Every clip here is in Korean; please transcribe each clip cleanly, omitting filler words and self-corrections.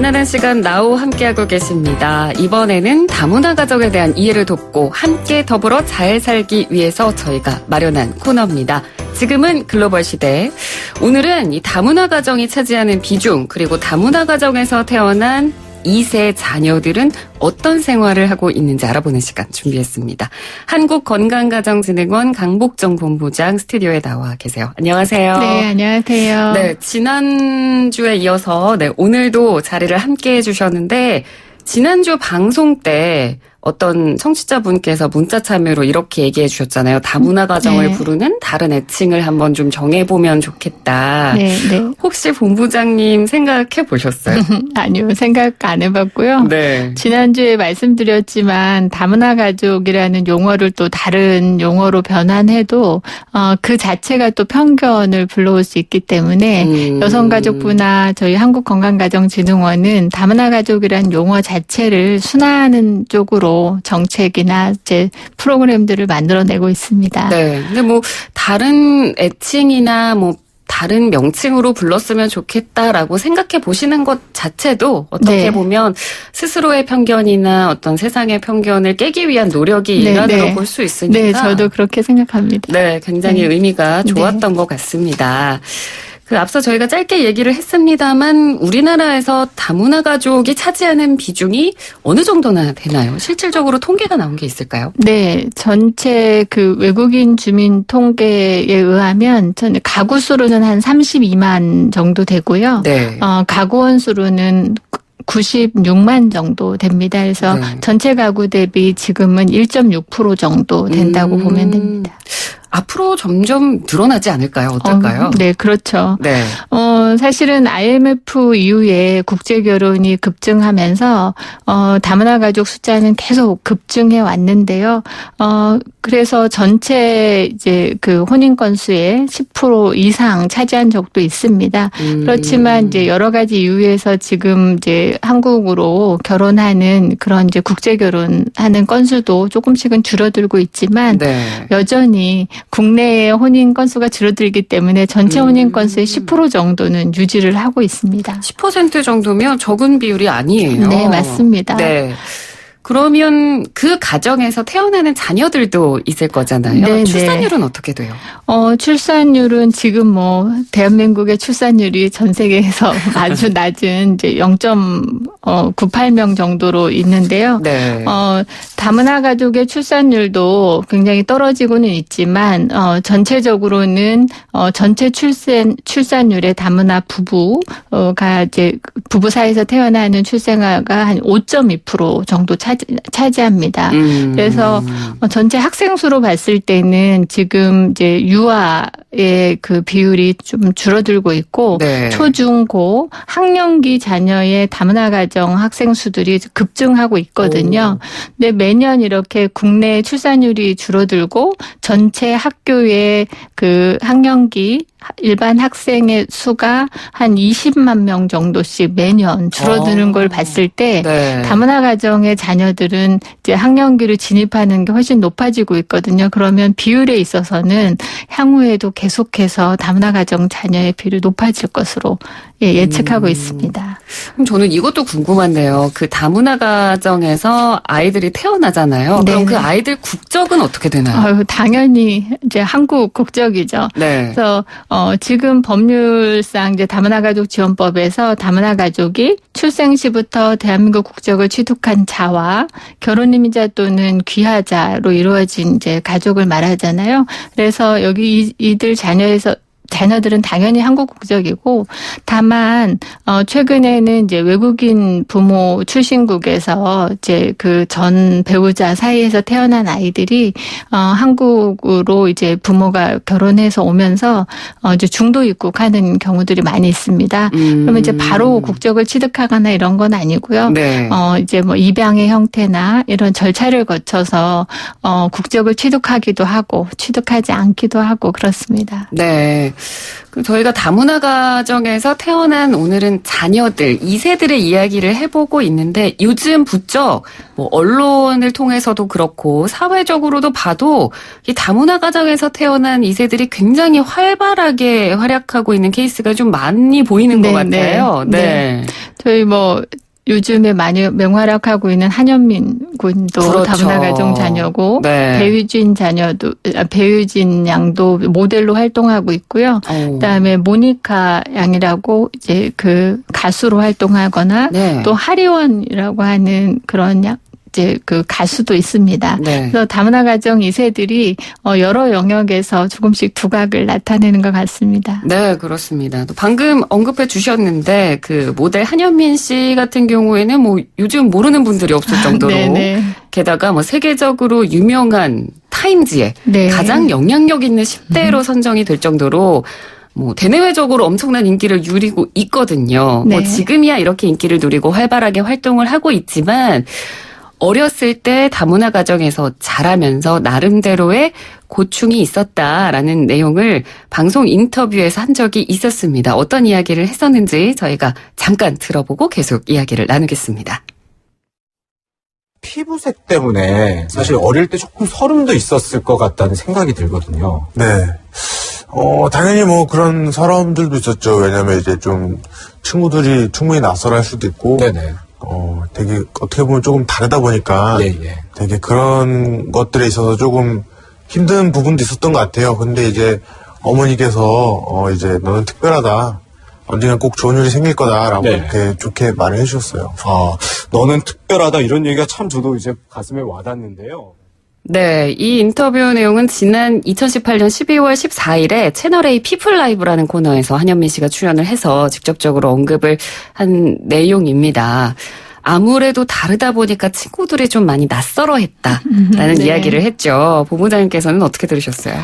만나는 시간 나우 함께하고 계십니다. 이번에는 다문화 가정에 대한 이해를 돕고 함께 더불어 잘 살기 위해서 저희가 마련한 코너입니다. 지금은 글로벌 시대. 오늘은 이 다문화 가정이 차지하는 비중, 그리고 다문화 가정에서 태어난 2세 자녀들은 어떤 생활을 하고 있는지 알아보는 시간 준비했습니다. 한국건강가정진흥원 강복정 본부장 스튜디오에 나와 계세요. 안녕하세요. 네, 안녕하세요. 네, 지난주에 이어서 오늘도 자리를 함께 해주셨는데 지난주 방송 때 어떤 청취자분께서 문자 참여로 이렇게 얘기해 주셨잖아요. 다문화 가정을 네. 부르는 다른 애칭을 한번 좀 정해보면 좋겠다. 네, 네. 혹시 본부장님 생각해 보셨어요? 아니요, 생각 안 해봤고요. 네. 지난주에 말씀드렸지만 다문화 가족이라는 용어를 또 다른 용어로 변환해도 그 자체가 또 편견을 불러올 수 있기 때문에 여성가족부나 저희 한국건강가정진흥원은 다문화 가족이라는 용어 자체를 순화하는 쪽으로 정책이나 이제 프로그램들을 만들어내고 있습니다. 네. 근데 뭐 다른 애칭이나 뭐 다른 명칭으로 불렀으면 좋겠다라고 생각해 보시는 것 자체도 어떻게 네. 보면 스스로의 편견이나 어떤 세상의 편견을 깨기 위한 노력이 네, 일환으로 네. 볼 수 있으니까. 네, 저도 그렇게 생각합니다. 네, 굉장히 네. 의미가 좋았던 것 같습니다. 앞서 저희가 짧게 얘기를 했습니다만 우리나라에서 다문화 가족이 차지하는 비중이 어느 정도나 되나요? 실질적으로 통계가 나온 게 있을까요? 네, 전체 그 외국인 주민 통계에 의하면 전 가구 수로는 한 32만 정도 되고요. 네. 가구원 수로는 96만 정도 됩니다. 그래서 네. 전체 가구 대비 지금은 1.6% 정도 된다고 보면 됩니다. 앞으로 점점 늘어나지 않을까요? 어떨까요? 네, 그렇죠. 네. 사실은 IMF 이후에 국제 결혼이 급증하면서 다문화 가족 숫자는 계속 급증해 왔는데요. 그래서 전체 이제 그 혼인 건수의 10% 이상 차지한 적도 있습니다. 그렇지만 이제 여러 가지 이유에서 지금 이제 한국으로 결혼하는 그런 이제 국제 결혼하는 건수도 조금씩은 줄어들고 있지만 네. 여전히 국내의 혼인 건수가 줄어들기 때문에 전체 혼인 건수의 10% 정도는 유지를 하고 있습니다. 10% 정도면 적은 비율이 아니에요. 네, 맞습니다. 네. 그러면 그 가정에서 태어나는 자녀들도 있을 거잖아요. 네, 출산율은 어떻게 돼요? 출산율은 지금 뭐 대한민국의 출산율이 전 세계에서 아주 낮은 이제 0.98명 정도로 있는데요. 네. 다문화 가족의 출산율도 굉장히 떨어지고는 있지만 전체적으로는 전체 출산율의 다문화 부부가 이제 부부 사이에서 태어나는 출생아가 한 5.2% 정도 차지합니다. 그래서 전체 학생 수로 봤을 때는 지금 이제 유아의 그 비율이 좀 줄어들고 있고 네. 초중고 학령기 자녀의 다문화 가정 학생 수들이 급증하고 있거든요. 근데 매년 이렇게 국내 출산율이 줄어들고 전체 학교의 그 학령기 일반 학생의 수가 한 20만 명 정도씩 매년 줄어드는 걸 봤을 때 네. 다문화 가정의 자녀들은 이제 학령기를 진입하는 게 훨씬 높아지고 있거든요. 그러면 비율에 있어서는 향후에도 계속해서 다문화 가정 자녀의 비율이 높아질 것으로 예측하고 있습니다. 그럼 저는 이것도 궁금한데요. 그 다문화 가정에서 아이들이 태어나잖아요. 네. 그럼 그 아이들 국적은 어떻게 되나요? 당연히 이제 한국 국적이죠. 네. 그래서 지금 법률상 이제 다문화 가족 지원법에서 다문화 가족이 출생 시부터 대한민국 국적을 취득한 자와 결혼 이민자 또는 귀화자로 이루어진 이제 가족을 말하잖아요. 그래서 여기 이들 자녀들은 당연히 한국 국적이고 다만 최근에는 이제 외국인 부모 출신국에서 이제 그 전 배우자 사이에서 태어난 아이들이 한국으로 이제 부모가 결혼해서 오면서 이제 중도 입국하는 경우들이 많이 있습니다. 그러면 이제 바로 국적을 취득하거나 이런 건 아니고요. 네. 이제 뭐 입양의 형태나 이런 절차를 거쳐서 국적을 취득하기도 하고 취득하지 않기도 하고 그렇습니다. 네. 저희가 다문화 가정에서 태어난 오늘은 자녀들, 2세들의 이야기를 해보고 있는데 요즘 부쩍 뭐 언론을 통해서도 그렇고 사회적으로도 봐도 이 다문화 가정에서 태어난 2세들이 굉장히 활발하게 활약하고 있는 케이스가 좀 많이 보이는 것 같아요. 네. 저희 요즘에 많이 맹활약하고 있는 한현민 군도 그렇죠. 다문화 가정 자녀고 네. 배유진 양도 모델로 활동하고 있고요. 그다음에 모니카 양이라고 이제 그 가수로 활동하거나 네. 또 하리원이라고 하는 그런 이제 그 가수도 있습니다. 네. 그래서 다문화 가정 2세들이 여러 영역에서 조금씩 두각을 나타내는 것 같습니다. 네, 그렇습니다. 또 방금 언급해 주셨는데 그 모델 한현민 씨 같은 경우에는 뭐 요즘 모르는 분들이 없을 정도로 게다가 뭐 세계적으로 유명한 타임지에 네. 가장 영향력 있는 10대로 선정이 될 정도로 뭐 대내외적으로 엄청난 인기를 누리고 있거든요. 네. 뭐 지금이야 이렇게 인기를 누리고 활발하게 활동을 하고 있지만 어렸을 때 다문화 가정에서 자라면서 나름대로의 고충이 있었다라는 내용을 방송 인터뷰에서 한 적이 있었습니다. 어떤 이야기를 했었는지 저희가 잠깐 들어보고 계속 이야기를 나누겠습니다. 피부색 때문에 사실 어릴 때 조금 서름도 있었을 것 같다는 생각이 들거든요. 네. 당연히 뭐 그런 서러움들도 있었죠. 왜냐면 이제 좀 친구들이 충분히 낯설어 할 수도 있고. 네네. 되게 어떻게 보면 조금 다르다 보니까 되게 그런 것들에 있어서 조금 힘든 부분도 있었던 것 같아요. 근데 이제 어머니께서 이제 너는 특별하다. 언젠간 꼭 좋은 일이 생길 거다라고 이렇게 좋게 말을 해주셨어요. 너는 특별하다 이런 얘기가 참 저도 이제 가슴에 와닿는데요. 네, 이 인터뷰 내용은 지난 2018년 12월 14일에 채널A 피플 라이브라는 코너에서 한현민 씨가 출연을 해서 직접적으로 언급을 한 내용입니다. 아무래도 다르다 보니까 친구들이 좀 많이 낯설어했다라는 네. 이야기를 했죠. 본부장님께서는 어떻게 들으셨어요?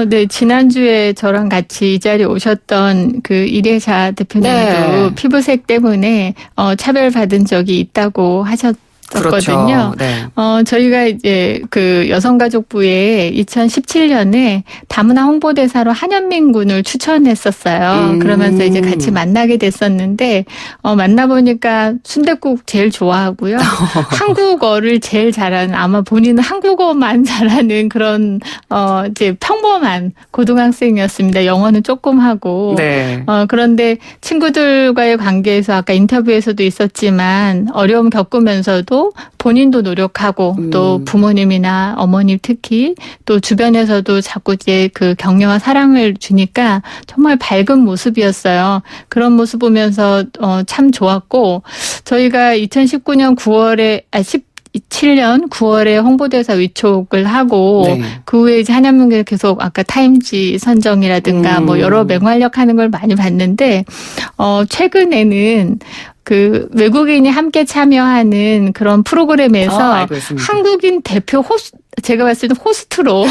네, 지난주에 저랑 같이 이 자리에 오셨던 그 이래자 대표님도 피부색 때문에 차별받은 적이 있다고 하셨거든요. 그렇죠. 네. 저희가 이제 그 여성가족부에 2017년에 다문화 홍보대사로 한현민 군을 추천했었어요. 그러면서 이제 같이 만나게 됐었는데, 만나보니까 순댓국 제일 좋아하고요. 한국어를 제일 잘하는, 아마 본인은 한국어만 잘하는 그런, 이제 평범한 고등학생이었습니다. 영어는 조금 하고. 네. 그런데 친구들과의 관계에서 아까 인터뷰에서도 있었지만 어려움 겪으면서도 본인도 노력하고 또 부모님이나 어머님 특히 또 주변에서도 자꾸 이제 그 격려와 사랑을 주니까 정말 밝은 모습이었어요. 그런 모습 보면서 참 좋았고 저희가 2019년 9월에 2017년 9월에 홍보대사 위촉을 하고 그 후에 이제 한현민이 계속 아까 타임지 선정이라든가 뭐 여러 맹활약하는 걸 많이 봤는데 최근에는 그 외국인이 함께 참여하는 그런 프로그램에서 한국인 대표 제가 봤을 때 호스트로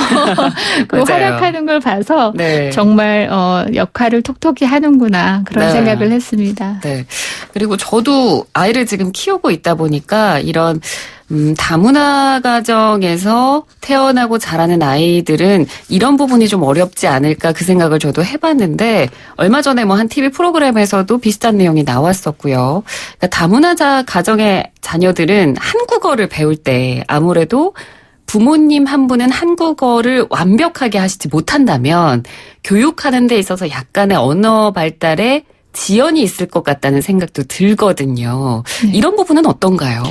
그 활약하는 걸 봐서 정말 역할을 톡톡히 하는구나 그런 생각을 했습니다. 네. 그리고 저도 아이를 지금 키우고 있다 보니까 이런 다문화 가정에서 태어나고 자라는 아이들은 이런 부분이 좀 어렵지 않을까 그 생각을 저도 해봤는데 얼마 전에 뭐 한 TV 프로그램에서도 비슷한 내용이 나왔었고요. 그러니까 다문화 가정의 자녀들은 한국어를 배울 때 아무래도 부모님 한 분은 한국어를 완벽하게 하시지 못한다면 교육하는 데 있어서 약간의 언어 발달에 지연이 있을 것 같다는 생각도 들거든요. 이런 부분은 어떤가요?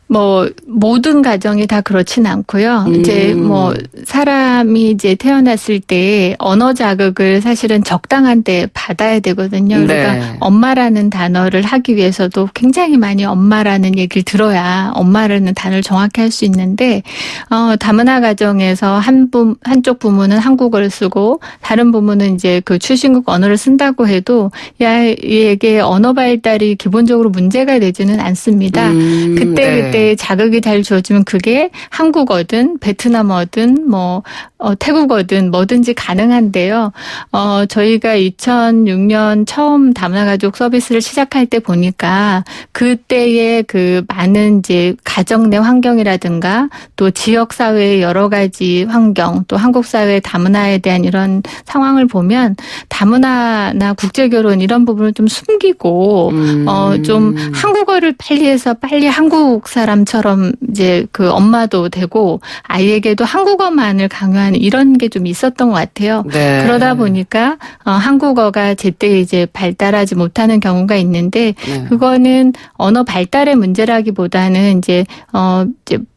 뭐 모든 가정이 다 그렇진 않고요. 이제 뭐 사람이 이제 태어났을 때 언어 자극을 사실은 적당한 때 받아야 되거든요. 그러니까 엄마라는 단어를 하기 위해서도 굉장히 많이 엄마라는 얘기를 들어야 엄마라는 단어를 정확히 할 수 있는데 다문화 가정에서 한쪽 부모는 한국어를 쓰고 다른 부모는 이제 그 출신국 언어를 쓴다고 해도 얘에게 언어 발달이 기본적으로 문제가 되지는 않습니다. 그때 그때 자극이 잘 주어지면 그게 한국어든 베트남어든 태국어든 뭐든지 가능한데요. 저희가 2006년 처음 다문화 가족 서비스를 시작할 때 보니까 그때의 그 많은 이제 가정 내 환경이라든가 또 지역 사회의 여러 가지 환경 또 한국 사회의 다문화에 대한 이런 상황을 보면 다문화나 국제 결혼 이런 부분을 좀 숨기고 좀 한국어를 빨리 해서 빨리 한국 사람처럼 이제 그 엄마도 되고 아이에게도 한국어만을 강요하는 이런 게 좀 있었던 것 같아요. 네. 그러다 보니까 한국어가 제때 이제 발달하지 못하는 경우가 있는데 네. 그거는 언어 발달의 문제라기보다는 이제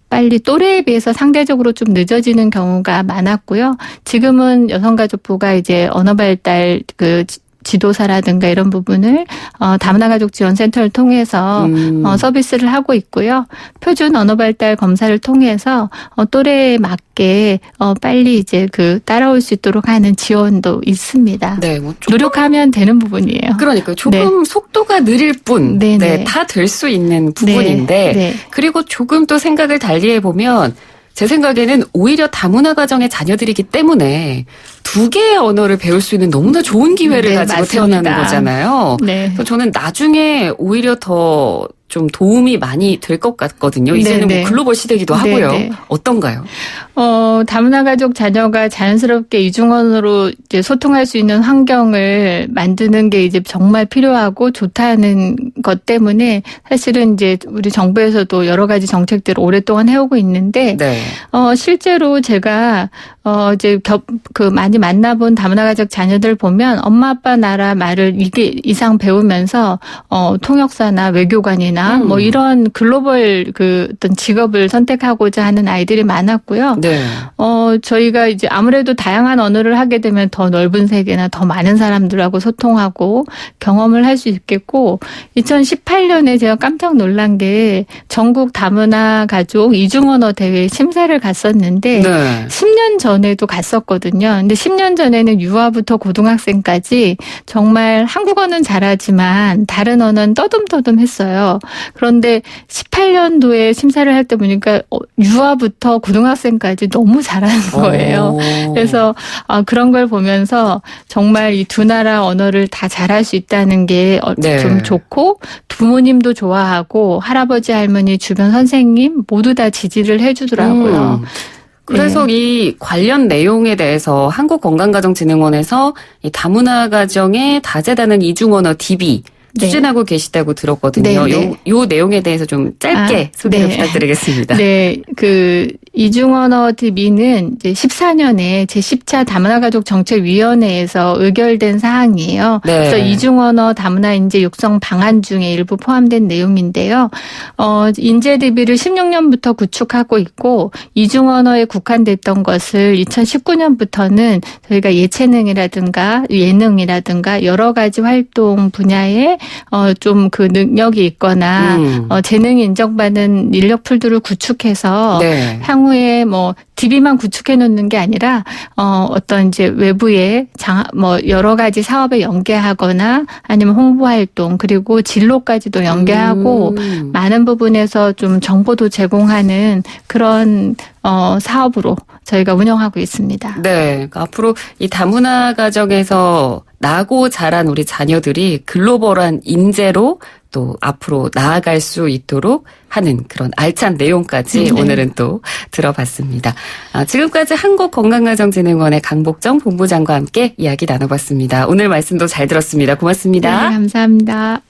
빨리 또래에 비해서 상대적으로 좀 늦어지는 경우가 많았고요. 지금은 여성가족부가 이제 언어 발달 지도사라든가 이런 부분을 다문화 가족 지원센터를 통해서 서비스를 하고 있고요. 표준 언어 발달 검사를 통해서 또래에 맞게 빨리 이제 따라올 수 있도록 하는 지원도 있습니다. 네, 노력하면 되는 부분이에요. 그러니까요. 조금 속도가 느릴 뿐, 다 될 수 있는 부분인데, 네. 그리고 조금 또 생각을 달리해 보면. 제 생각에는 오히려 다문화 가정의 자녀들이기 때문에 두 개의 언어를 배울 수 있는 너무나 좋은 기회를 가지고 맞습니다. 태어나는 거잖아요. 네. 그래서 저는 나중에 오히려 더 좀 도움이 많이 될 것 같거든요. 이제는 뭐 글로벌 시대이기도 하고요. 어떤가요? 다문화 가족 자녀가 자연스럽게 이중언어로 이제 소통할 수 있는 환경을 만드는 게 이제 정말 필요하고 좋다는 것 때문에 사실은 이제 우리 정부에서도 여러 가지 정책들을 오랫동안 해오고 있는데, 실제로 제가 이제 많이 만나본 다문화 가족 자녀들 보면 엄마 아빠 나라 말을 이게 이상 배우면서 통역사나 외교관이나 뭐 이런 글로벌 어떤 직업을 선택하고자 하는 아이들이 많았고요. 네. 저희가 이제 아무래도 다양한 언어를 하게 되면 더 넓은 세계나 더 많은 사람들하고 소통하고 경험을 할 수 있겠고 2018년에 제가 깜짝 놀란 게 전국 다문화 가족 이중언어 대회 심사를 갔었는데 10년 전에도 갔었거든요. 근데 10년 전에는 유아부터 고등학생까지 정말 한국어는 잘하지만 다른 언어는 떠듬떠듬했어요. 그런데 18년도에 심사를 할 때 보니까 유아부터 고등학생까지 너무 잘하는 거예요. 그래서 그런 걸 보면서 정말 이 두 나라 언어를 다 잘할 수 있다는 게 좀 좋고 부모님도 좋아하고 할아버지 할머니 주변 선생님 모두 다 지지를 해주더라고요. 그래서 이 관련 내용에 대해서 한국건강가정진흥원에서 이 다문화 가정의 다재다능 이중언어 DB 추진하고 계시다고 들었거든요. 요 내용에 대해서 좀 짧게 소개를 부탁드리겠습니다. 네, 이중언어 DB는 이제 14년에 제10차 다문화 가족 정책위원회에서 의결된 사항이에요. 그래서 이중언어 다문화 인재 육성 방안 중에 일부 포함된 내용인데요. 인재 DB를 16년부터 구축하고 있고 이중언어에 국한됐던 것을 2019년부터는 저희가 예체능이라든가 예능이라든가 여러 가지 활동 분야에 좀 능력이 있거나 재능이 인정받는 인력 풀들을 구축해서 향후에 DB만 구축해 놓는 게 아니라 어떤 이제 외부에 여러 가지 사업에 연계하거나 아니면 홍보 활동 그리고 진로까지도 연계하고 많은 부분에서 좀 정보도 제공하는 그런 사업으로 저희가 운영하고 있습니다. 네, 그러니까 앞으로 이 다문화 가정에서 나고 자란 우리 자녀들이 글로벌한 인재로 또 앞으로 나아갈 수 있도록 하는 그런 알찬 내용까지 오늘은 또 들어봤습니다. 지금까지 한국건강가정진흥원의 강복정 본부장과 함께 이야기 나눠봤습니다. 오늘 말씀도 잘 들었습니다. 고맙습니다. 네, 감사합니다.